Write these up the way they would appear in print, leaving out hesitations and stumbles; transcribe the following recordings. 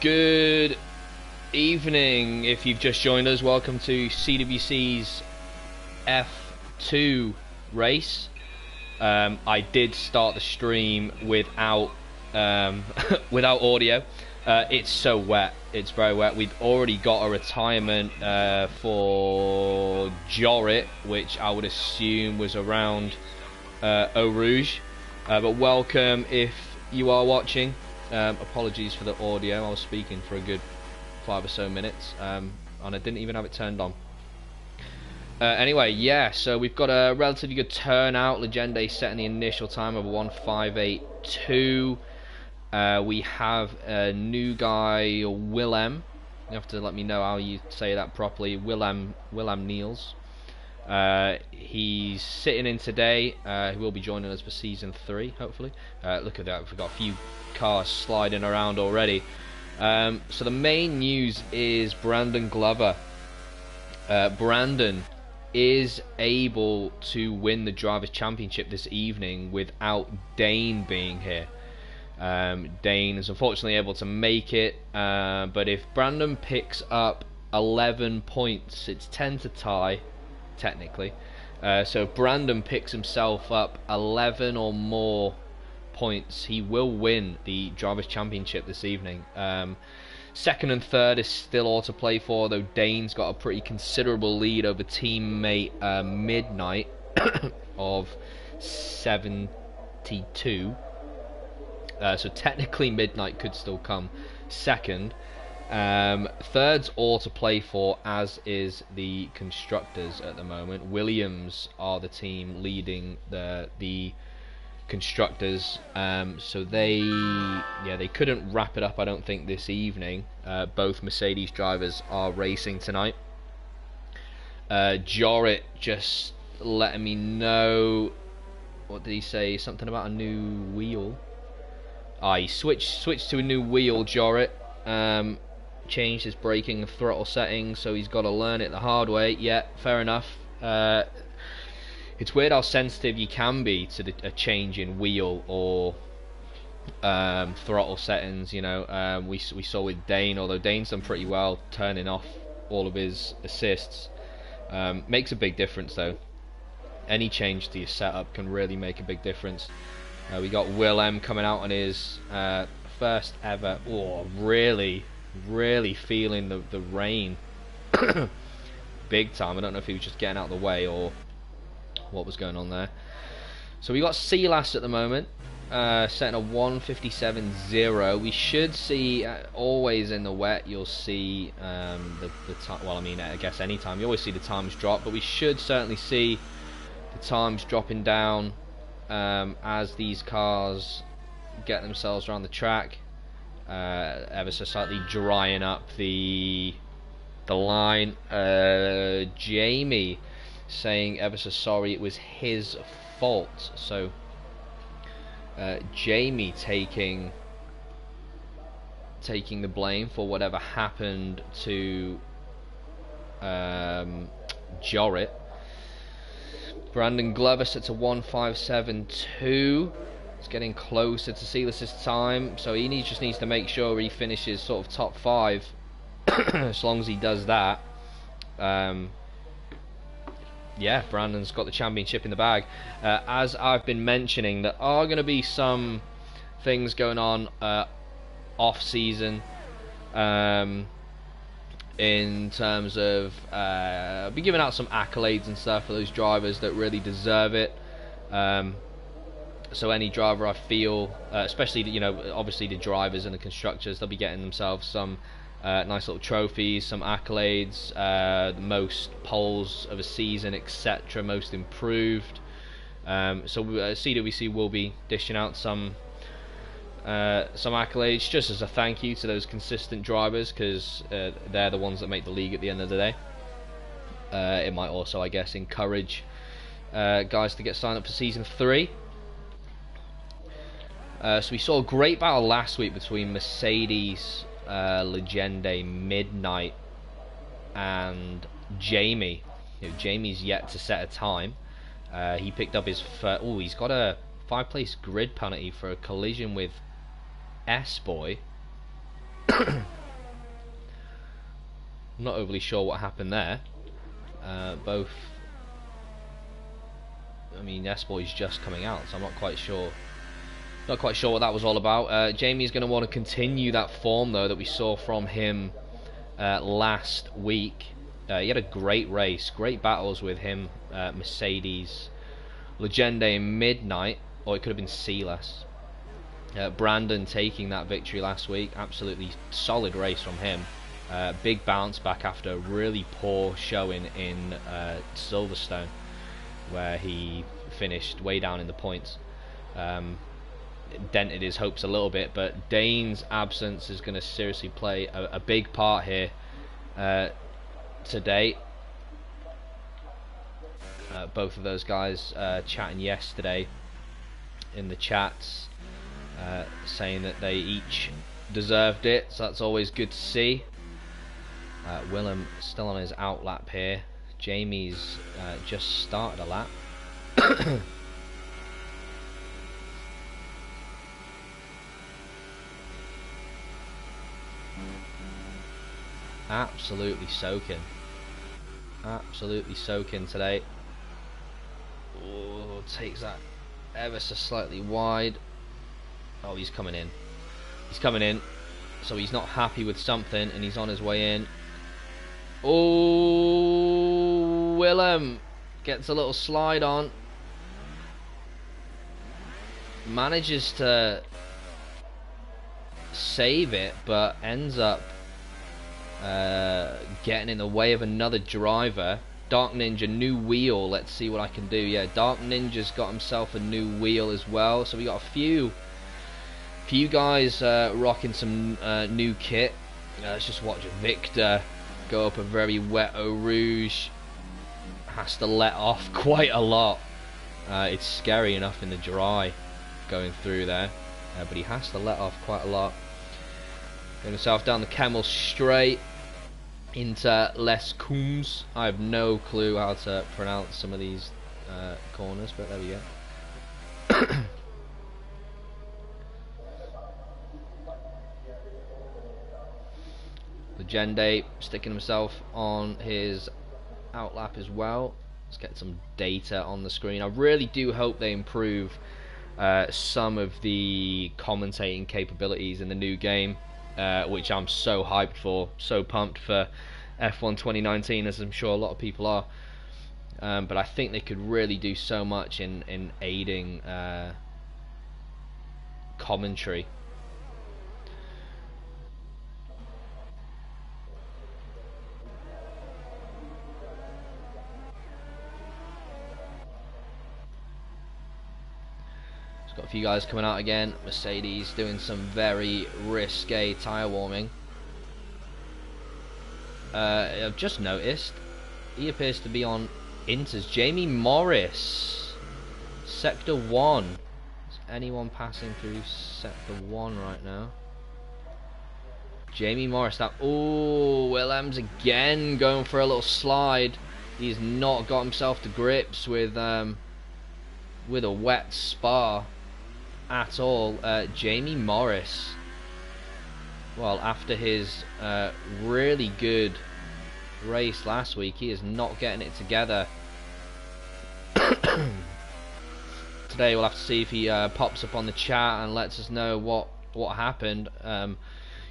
Good evening. If you've just joined us, welcome to Cwc's F2 race. I did start the stream without without audio. It's so wet. It's very wet. We've already got a retirement for Jorit, which I would assume was around Eau Rouge. But welcome if you are watching. Apologies for the audio. I was speaking for a good 5 or so minutes, and I didn't even have it turned on. Anyway, yeah, so we've got a relatively good turnout. Legende setting the initial time of 1:582. We have a new guy, Willem. You have to let me know how you say that properly. Willem Niels. He's sitting in today. He will be joining us for season 3, hopefully. Look at that, we've got a few cars sliding around already. So the main news is Brandon Glover. Brandon is able to win the Drivers' Championship this evening without Dane being here. Dane is unfortunately able to make it, but if Brandon picks up 11 points, it's 10 to tie, technically. So if Brandon picks himself up 11 or more points, he will win the Drivers' Championship this evening. Second and third is still all to play for, though Dane's got a pretty considerable lead over teammate Midnight of 72. So technically Midnight could still come second. Third's all to play for, as is the constructors at the moment. Williams are the team leading the constructors, so they couldn't wrap it up, I don't think, this evening. Both Mercedes drivers are racing tonight. Jorit just letting me know, what did he say? Something about a new wheel. He switched to a new wheel, Jorit. changed his braking and throttle settings, so he's got to learn it the hard way. Yeah, fair enough. It's weird how sensitive you can be to a change in wheel or throttle settings. You know, we saw with Dane, although Dane's done pretty well turning off all of his assists. Makes a big difference though. Any change to your setup can really make a big difference. We got Willem coming out on his first ever. Oh, really feeling the rain big time. I don't know if he was just getting out of the way or what was going on there. So we got Silas at the moment, setting a 1:57.0. We should see always in the wet. You'll see the time. Well, I mean, I guess any time you always see the times drop, but we should certainly see the times dropping down as these cars get themselves around the track, ever so slightly drying up the line. Jamie saying ever so sorry, it was his fault. So Jamie taking the blame for whatever happened to Jorrit. Brandon Glover sets a 1:57.2. It's getting closer to Silas's time, so he just needs to make sure he finishes sort of top 5. As long as he does that, yeah, Brandon's got the championship in the bag. As I've been mentioning, there are going to be some things going on off season. In terms of I'll be giving out some accolades and stuff for those drivers that really deserve it. So any driver I feel, especially obviously the drivers and the constructors, they'll be getting themselves some nice little trophies, some accolades, the most poles of a season, etc., most improved. So CWC will be dishing out some accolades just as a thank you to those consistent drivers, because they're the ones that make the league at the end of the day. It might also, I guess, encourage guys to get signed up for season 3. So we saw a great battle last week between Mercedes Legende Midnight and Jamie. Jamie's yet to set a time. He picked up his first. Oh, he's got a 5-place grid penalty for a collision with S-Boy. I'm not overly sure what happened there. Both. I mean, S-Boy's just coming out, so I'm not quite sure. Not quite sure what that was all about. Jamie's going to want to continue that form though that we saw from him last week. He had a great race, great battles with him, Mercedes Legende Midnight, or it could have been Silas. Brandon taking that victory last week. Absolutely solid race from him. Big bounce back after a really poor showing in Silverstone, where he finished way down in the points. Dented his hopes a little bit, but Dane's absence is going to seriously play a big part here today. Both of those guys chatting yesterday in the chats, saying that they each deserved it, so that's always good to see. Willem still on his out lap here. Jamie's just started a lap. Absolutely soaking today. Oh, takes that ever so slightly wide. Oh, he's coming in, so he's not happy with something and he's on his way in. Oh, Willem gets a little slide on, manages to save it, but ends up getting in the way of another driver. Dark Ninja, new wheel. Let's see what I can do. Yeah, Dark Ninja's got himself a new wheel as well. So we got a few guys rocking some new kit. Let's just watch Victor go up a very wet Eau Rouge. Has to let off quite a lot. It's scary enough in the dry going through there, but he has to let off quite a lot. Going south down the Kemmel Straight into Les Combes. I have no clue how to pronounce some of these corners, but there we go. Legende sticking himself on his outlap as well. Let's get some data on the screen. I really do hope they improve some of the commentating capabilities in the new game, which I'm so hyped for, so pumped for F1 2019, as I'm sure a lot of people are. But I think they could really do so much in aiding commentary. Got a few guys coming out again. Mercedes doing some very risque tyre warming. I've just noticed he appears to be on Inters. Jamie Morris, Sector 1. Is anyone passing through Sector 1 right now? Jamie Morris. That. Oh, Willems again going for a little slide. He's not got himself to grips with a wet Spa at all. Jamie Morris, well, after his really good race last week, he is not getting it together. Today we'll have to see if he pops up on the chat and lets us know what happened.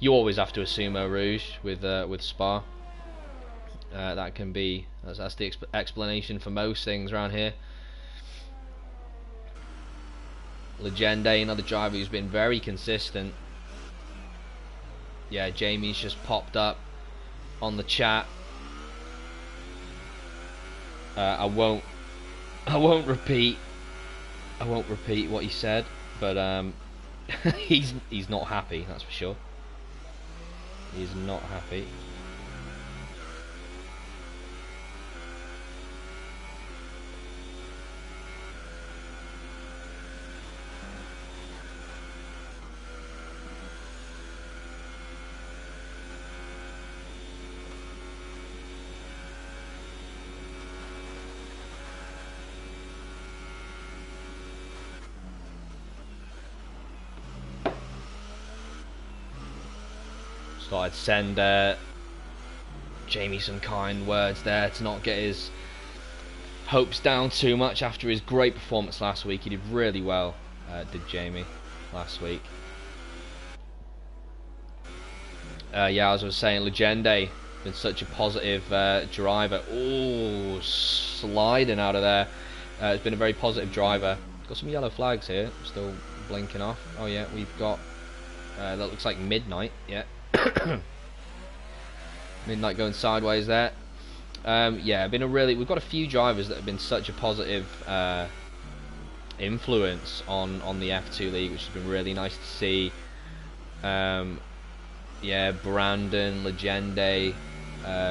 You always have to assume Eau Rouge with Spa. That's the explanation for most things around here. Legende, another driver who's been very consistent. Yeah, Jamie's just popped up on the chat. I won't repeat what he said, but he's not happy, that's for sure. He's not happy. Thought I'd send Jamie some kind words there to not get his hopes down too much after his great performance last week. He did really well, did Jamie, last week. Yeah, as I was saying, Legende been such a positive driver. Oh, sliding out of there. It's been a very positive driver. Got some yellow flags here, still blinking off. Oh yeah, we've got that looks like Midnight. Yeah. Midnight going sideways there. Yeah, we've got a few drivers that have been such a positive influence on the F2 League, which has been really nice to see. Yeah, Brandon, Legende,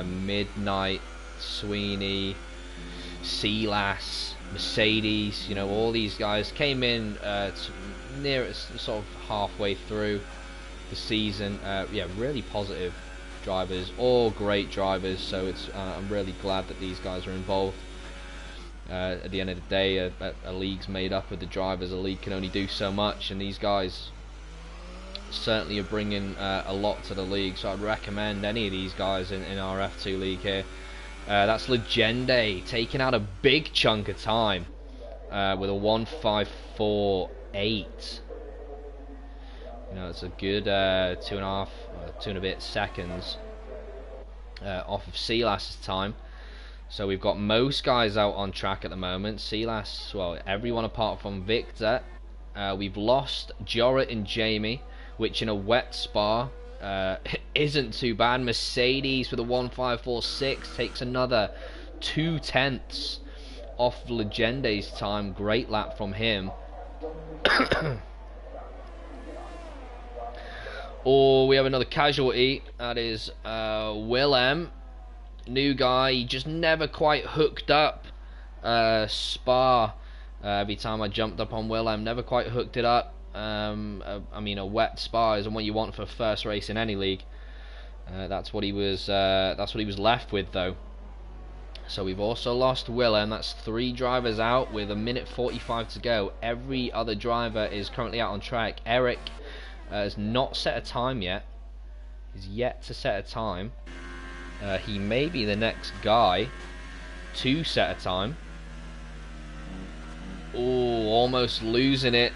Midnight, Sweeney, Silas, Mercedes, you know, all these guys came in near sort of halfway through the season. Yeah, really positive drivers, all great drivers, so it's I'm really glad that these guys are involved. At the end of the day, a league's made up of the drivers. A league can only do so much, and these guys certainly are bringing a lot to the league, so I'd recommend any of these guys in our F2 league here. That's Legende taking out a big chunk of time with a 1:54.8. You know, it's a good 2 and a bit seconds off of Silas's time. So we've got most guys out on track at the moment. Silas, well, everyone apart from Victor. We've lost Jorrit and Jamie, which in a wet Spa isn't too bad. Mercedes with a 1:54.6 takes another 2/10 off Legende's time. Great lap from him. Oh, we have another casualty. That is Willem. New guy. He just never quite hooked up Spa. Every time I jumped up on Willem, never quite hooked it up. I mean, a wet Spa isn't what you want for first race in any league. That's what he was. That's what he was left with, though. So we've also lost Willem. That's 3 drivers out with 1:45 to go. Every other driver is currently out on track. Eric has not set a time yet. He's yet to set a time. He may be the next guy to set a time. Oh, almost losing it.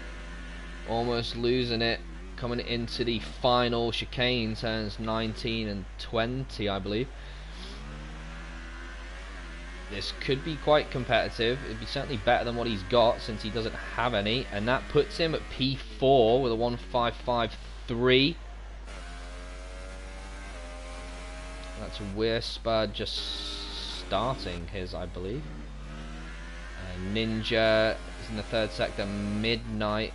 Almost losing it. Coming into the final chicane, turns 19 and 20, I believe. This could be quite competitive. It'd be certainly better than what he's got, since he doesn't have any. And that puts him at P4 with a 1:55.3. That's Weirspud just starting his, I believe. Ninja is in the 3rd sector. Midnight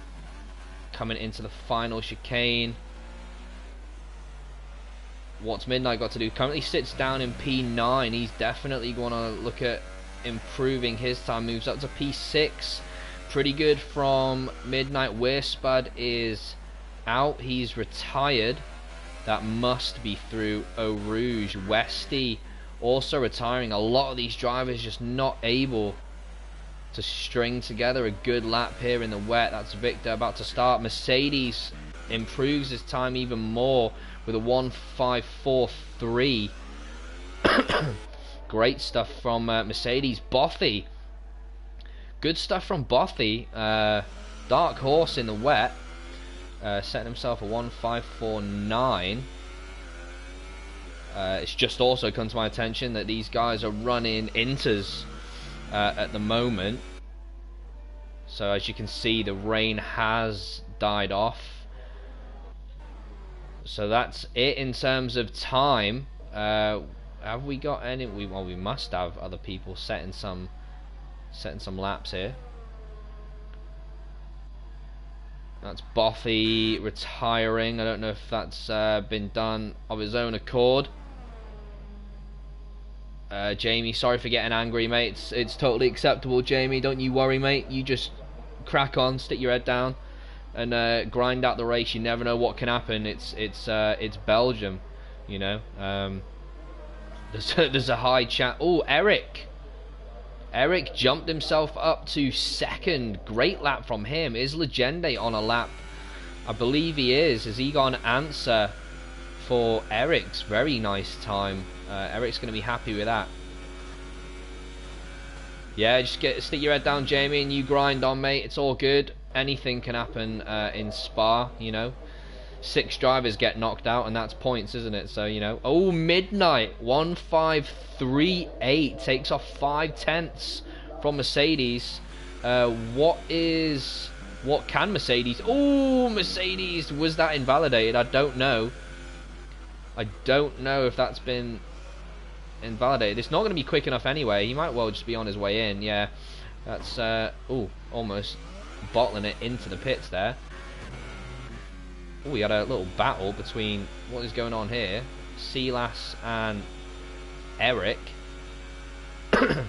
coming into the final chicane. What's Midnight got to do? Currently sits down in P9. He's definitely going to look at improving his time. Moves up to P6. Pretty good from Midnight. Weirspud is out. He's retired. That must be through Eau Rouge. Westy also retiring. A lot of these drivers just not able to string together a good lap here in the wet. That's Victor about to start. Mercedes improves his time even more with a 1:54.3. Great stuff from Mercedes. Bothy. Good stuff from Bothy. Dark horse in the wet. Setting himself a 1:54.9. It's just also come to my attention that these guys are running inters at the moment. So as you can see, the rain has died off. So that's it in terms of time. Have we got any? Well, we must have other people setting some laps here. That's Bothy retiring. I don't know if that's been done of his own accord. Jamie, sorry for getting angry, mate. It's totally acceptable, Jamie. Don't you worry, mate. You just crack on, stick your head down, and grind out the race. You never know what can happen. It's Belgium, you know. There's a high chance. Oh, Eric jumped himself up to 2nd. Great lap from him. Is Legende on a lap? I believe he is. Has he got an answer for Eric's very nice time? Eric's going to be happy with that. Yeah, just stick your head down, Jamie, and you grind on, mate. It's all good. Anything can happen in Spa, you know. 6 drivers get knocked out, and that's points, isn't it? So, you know. Oh, Midnight 1:5.38 takes off 5/10 from Mercedes. What can Mercedes? Oh, Mercedes, was that invalidated? I don't know. I don't know if that's been invalidated. It's not going to be quick enough anyway. He might well just be on his way in. Yeah, that's almost bottling it into the pits there. Oh, we had a little battle between what is going on here. Silas and Eric. Don't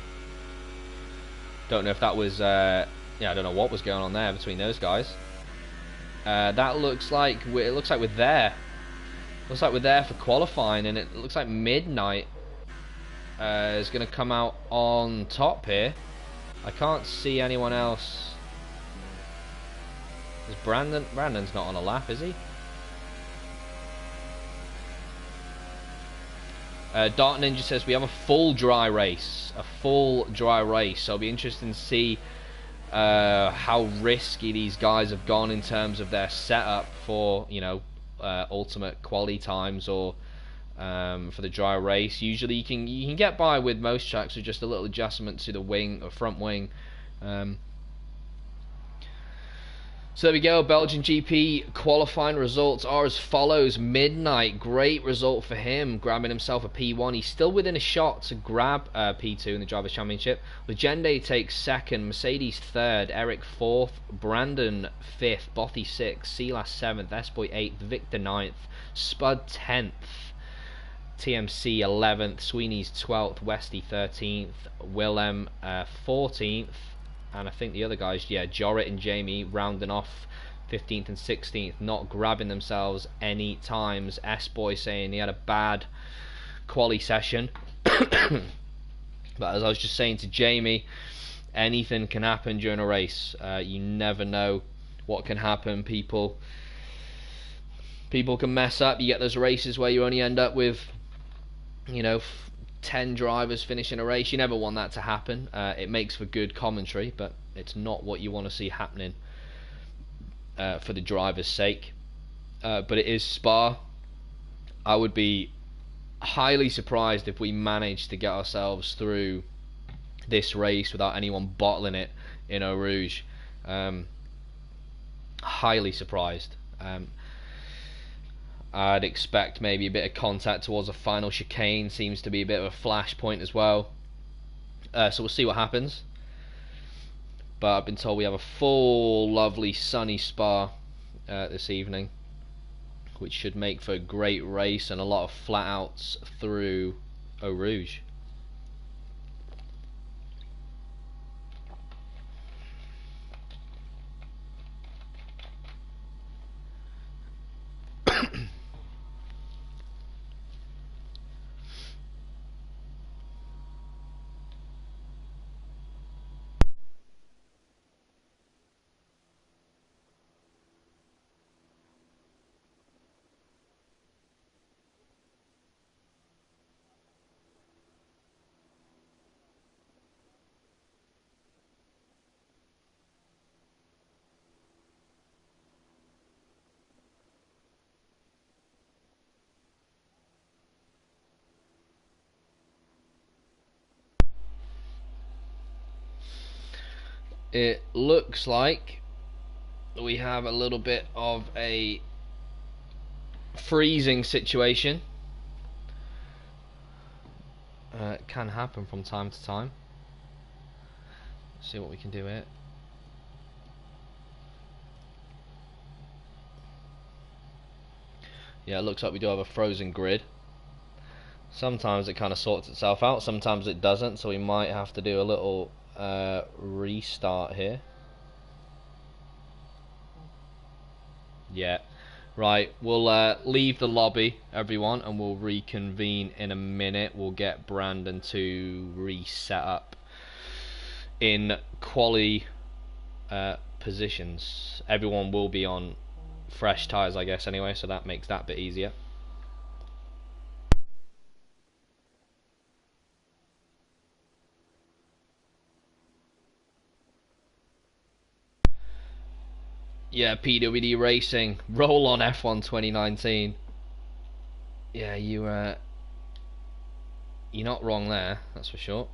know if that was yeah, I don't know what was going on there between those guys. That looks like we're there. Looks like we're there for qualifying, and it looks like Midnight is going to come out on top here. I can't see anyone else. Is Brandon's not on a lap, is he? Dark Ninja says we have a full dry race. So it'll be interesting to see how risky these guys have gone in terms of their setup for, you know, ultimate quali times or for the dry race. Usually you can get by with most tracks with just a little adjustment to the wing or front wing. So there we go. Belgian GP qualifying results are as follows. Midnight, great result for him, grabbing himself a P1. He's still within a shot to grab P2 in the Drivers' Championship. Legende takes 2nd, Mercedes 3rd, Eric 4th, Brandon 5th, Bothy 6th, Silas 7th, S-Boy 8th, Victor 9th, Spud 10th, TMC 11th, Sweeney's 12th, Westy 13th, Willem 14th. And I think the other guys, yeah, Jorrit and Jamie rounding off 15th and 16th, not grabbing themselves any times. S-Boy saying he had a bad quali session. But as I was just saying to Jamie, anything can happen during a race. You never know what can happen. People can mess up. You get those races where you only end up with, 10 drivers finishing a race. You never want that to happen. It makes for good commentary, but it's not what you want to see happening for the driver's sake. But it is Spa. I would be highly surprised if we managed to get ourselves through this race without anyone bottling it in Eau Rouge. Highly surprised. I'd expect maybe a bit of contact towards the final chicane. Seems to be a bit of a flashpoint as well. So we'll see what happens. But I've been told we have a full, lovely, sunny Spa this evening, which should make for a great race and a lot of flat outs through Eau Rouge. It looks like we have a little bit of a freezing situation. It can happen from time to time. Let's see what we can do here. Yeah, it looks like we do have a frozen grid. Sometimes it kind of sorts itself out, sometimes it doesn't, so we might have to do a little restart here. Yeah, right, we'll leave the lobby, everyone, and we'll reconvene in a minute. We'll get Brandon to reset up in quali positions. Everyone will be on fresh tyres, I guess, anyway, so that makes that bit easier. Yeah, PWD Racing, roll on F1 2019. Yeah, you're not wrong there, that's for sure.